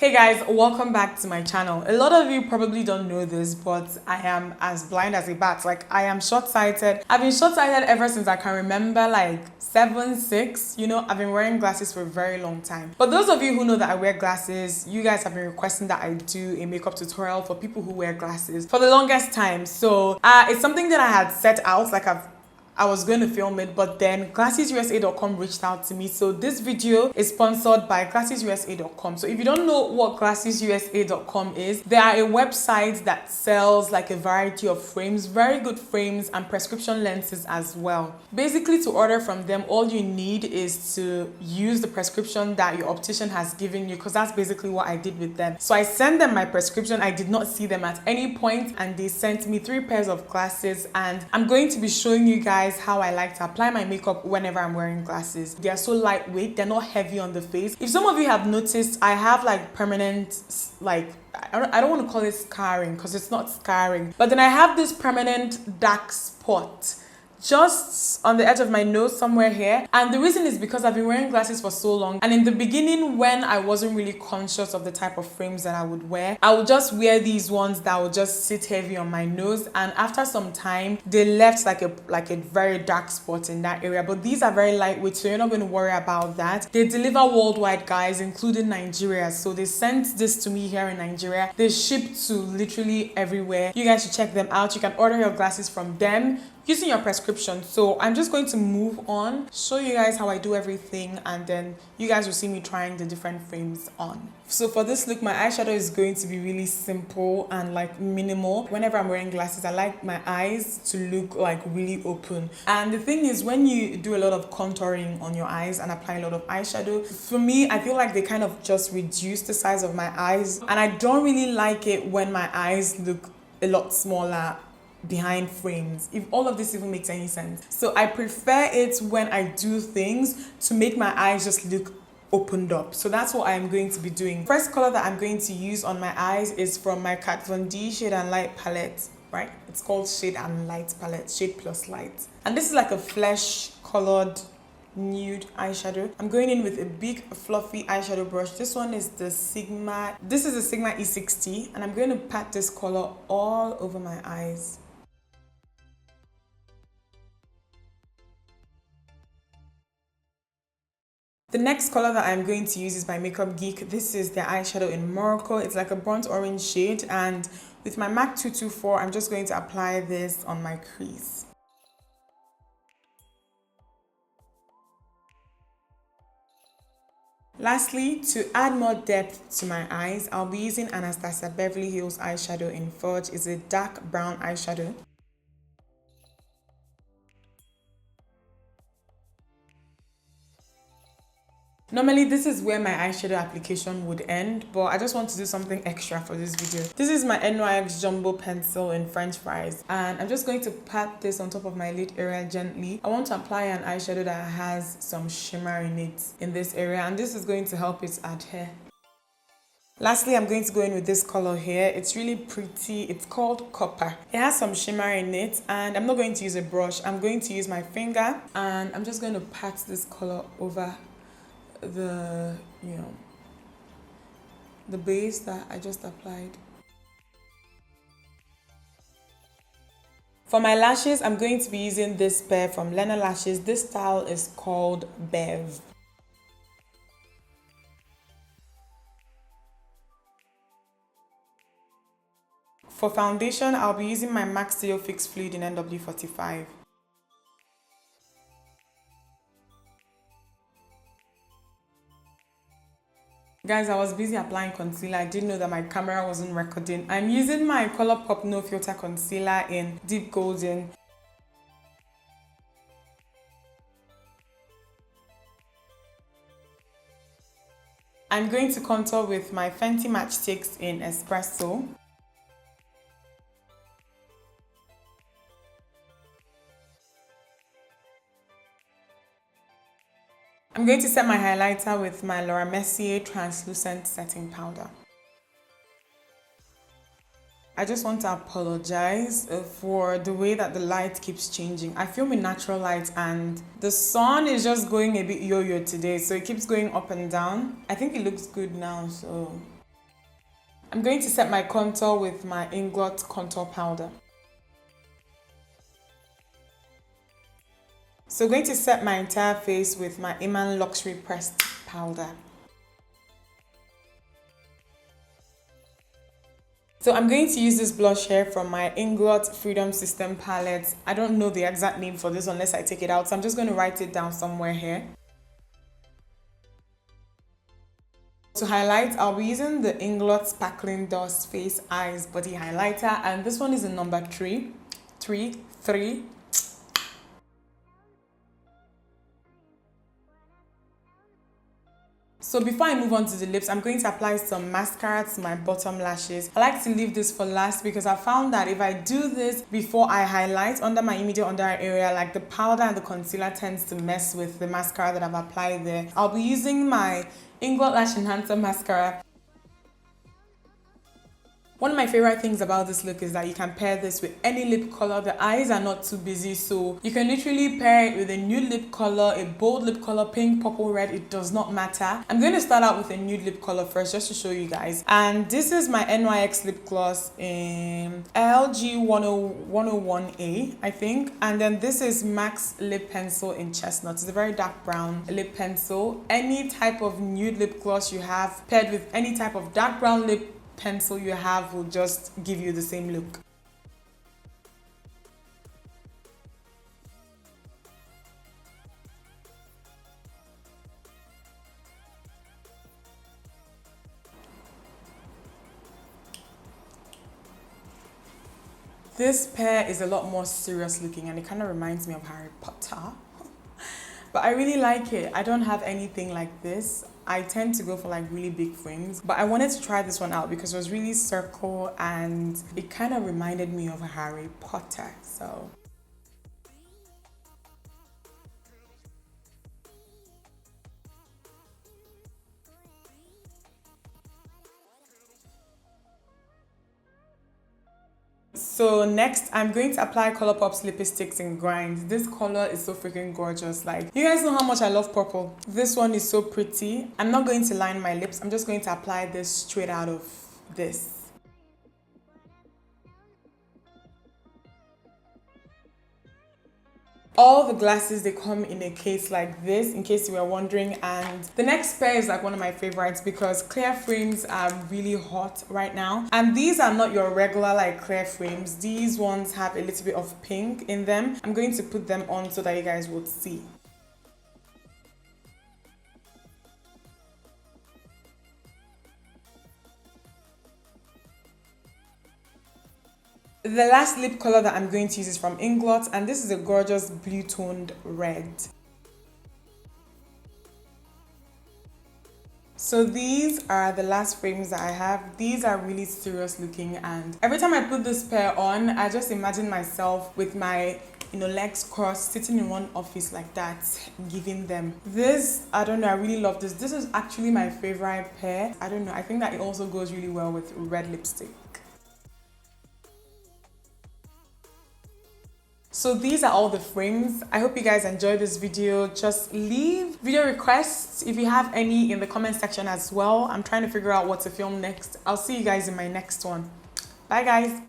Hey guys, welcome back to my channel. A lot of you probably don't know this, but I am as blind as a bat. Like, I am short-sighted. I've been short-sighted ever since I can remember, like 7, 6. You know, I've been wearing glasses for a very long time. But those of you who know that I wear glasses, you guys have been requesting that I do a makeup tutorial for people who wear glasses for the longest time. So it's something that I had set out, like I was going to film it, but then glassesusa.com reached out to me. So this video is sponsored by glassesusa.com. So if you don't know what glassesusa.com is, they are a website that sells like a variety of frames, very good frames and prescription lenses as well. Basically, to order from them, all you need is to use the prescription that your optician has given you, because that's basically what I did with them. So I sent them my prescription. I did not see them at any point, and they sent me 3 pairs of glasses, and I'm going to be showing you guys how I like to apply my makeup whenever I'm wearing glasses. They are so lightweight, they're not heavy on the face. If some of you have noticed, I have like permanent, like, I don't want to call it scarring because it's not scarring, but then I have this permanent dark spot just on the edge of my nose somewhere here, and the reason is because I've been wearing glasses for so long, and in the beginning when I wasn't really conscious of the type of frames that I would wear, I would just wear these ones that would just sit heavy on my nose, and after some time they left like a very dark spot in that area. But these are very lightweight, so you're not going to worry about that. They deliver worldwide, guys, including Nigeria. So they sent this to me here in Nigeria. They ship to literally everywhere. You guys should check them out. You can order your glasses from them using your prescription. So I'm just going to move on, show you guys how I do everything, and then you guys will see me trying the different frames on. So for this look, my eyeshadow is going to be really simple and like minimal. Whenever I'm wearing glasses, I like my eyes to look like really open. And the thing is, when you do a lot of contouring on your eyes and apply a lot of eyeshadow, for me, I feel like they kind of just reduce the size of my eyes, and I don't really like it when my eyes look a lot smaller behind frames, if all of this even makes any sense. So I prefer it when I do things to make my eyes just look opened up. So that's what I'm going to be doing. First color that I'm going to use on my eyes is from my Kat Von D Shade and Light palette, right? It's called Shade and Light palette, Shade Plus Light. And this is like a flesh colored nude eyeshadow. I'm going in with a big fluffy eyeshadow brush. This one is the Sigma E60, and I'm going to pat this color all over my eyes. The next color that I'm going to use is by Makeup Geek. This is the eyeshadow in Morocco. It's like a burnt orange shade, and with my MAC 224, I'm just going to apply this on my crease. Lastly, to add more depth to my eyes, I'll be using Anastasia Beverly Hills eyeshadow in Fudge. It's a dark brown eyeshadow. Normally, this is where my eyeshadow application would end, but I just want to do something extra for this video. This is my Nyx Jumbo pencil in French fries, and I'm just going to pat this on top of my lid area gently. I want to apply an eyeshadow that has some shimmer in it in this area, and this is going to help it adhere. Lastly, I'm going to go in with this color here. It's really pretty. It's called Copper. It has some shimmer in it, and I'm not going to use a brush. I'm going to use my finger, and I'm just going to pat this color over the base that I just applied. For my lashes, I'm going to be using this pair from Lena Lashes. This style is called Bev. For foundation, I'll be using my MAC Studio Fix Fluid in NW45. Guys, I was busy applying concealer. I didn't know that my camera wasn't recording. I'm using my Colourpop No Filter Concealer in Deep Golden. I'm going to contour with my Fenty Matchsticks in Espresso. I'm going to set my highlighter with my Mercier translucent setting powder. I just want to apologize for the way that the light keeps changing. I film in natural light and the sun is just going a bit yo-yo today, so it keeps going up and down. I think it looks good now, so I'm going to set my contour with my Inglot contour powder. So I'm going to set my entire face with my Iman Luxury Pressed powder. So I'm going to use this blush here from my Inglot Freedom System palette. I don't know the exact name for this unless I take it out, so I'm just going to write it down somewhere here. To highlight, I'll be using the Inglot Sparkling Dust Face Eyes Body Highlighter, and this one is in number 3. So before I move on to the lips, I'm going to apply some mascara to my bottom lashes. I like to leave this for last because I found that if I do this before I highlight under my immediate under eye area, like the powder and the concealer tends to mess with the mascara that I've applied there. I'll be using my Inglot Lash Enhancer Mascara. One of my favorite things about this look is that you can pair this with any lip color. The eyes are not too busy, so you can literally pair it with a nude lip color, a bold lip color, pink, purple, red, it does not matter. I'm going to start out with a nude lip color first just to show you guys. And this is my NYX lip gloss in LG 101A, I think. And then this is MAC's lip pencil in Chestnut. It's a very dark brown lip pencil. Any type of nude lip gloss you have paired with any type of dark brown lip pencil you have will just give you the same look. This pair is a lot more serious looking and it kind of reminds me of Harry Potter. But I really like it. I don't have anything like this. I tend to go for like really big frames, but I wanted to try this one out because it was really circle and it kind of reminded me of Harry Potter. So next, I'm going to apply Colourpop's Lipsticks in Grind. This color is so freaking gorgeous. Like, you guys know how much I love purple. This one is so pretty. I'm not going to line my lips. I'm just going to apply this straight out of this. All the glasses, they come in a case like this, in case you were wondering. And the next pair is like one of my favorites because clear frames are really hot right now. And these are not your regular like clear frames. These ones have a little bit of pink in them. I'm going to put them on so that you guys would see. The last lip color that I'm going to use is from Inglot, and this is a gorgeous blue toned red. So these are the last frames that I have. These are really serious looking, and every time I put this pair on, I just imagine myself with my legs crossed, sitting in one office like that, giving them. This, I don't know, I really love this. This is actually my favorite pair. I don't know, I think that it also goes really well with red lipstick. So these are all the frames. I hope you guys enjoyed this video. Just leave video requests if you have any in the comment section as well. I'm trying to figure out what to film next. I'll see you guys in my next one. Bye guys.